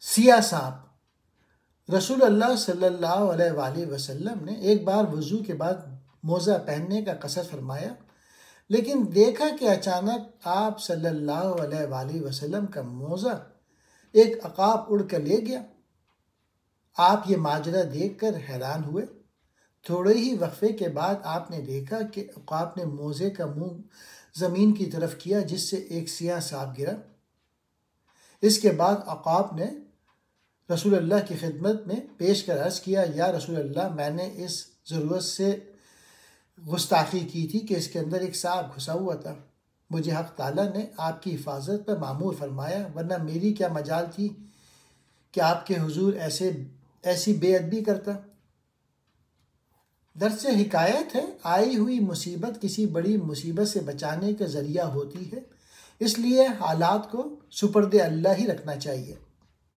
سیاہ سانپ۔ رسول اللہ صلی اللہ علیہ وآلہ وسلم نے ایک بار وضو کے بعد موزہ پہننے کا قصد فرمایا، لیکن دیکھا کہ اچانک آپ صلی اللہ علیہ وآلہ وسلم کا موزہ ایک عقاب اڑ کر لے گیا۔ آپ یہ ماجرا دیکھ کر حیران ہوئے۔ تھوڑے ہی وقفے کے بعد آپ نے دیکھا کہ عقاب نے موزے کا منہ زمین کی طرف کیا، جس سے ایک سیاہ سانپ گرا۔ اس کے بعد عقاب نے رسول اللہ کی خدمت میں پیش کر عرض کیا، یا رسول اللہ، میں نے اس ضرورت سے گستاخی کی تھی کہ اس کے اندر ایک سانپ گھسا ہوا تھا۔ مجھے حق تعالیٰ نے آپ کی حفاظت پر معمور فرمایا، ورنہ میری کیا مجال تھی کہ آپ کے حضور ایسی بے ادبی کرتا۔ درس حکایت ہے، آئی ہوئی مصیبت کسی بڑی مصیبت سے بچانے کا ذریعہ ہوتی ہے، اس لیے حالات کو سپرد اللہ ہی رکھنا چاہیے۔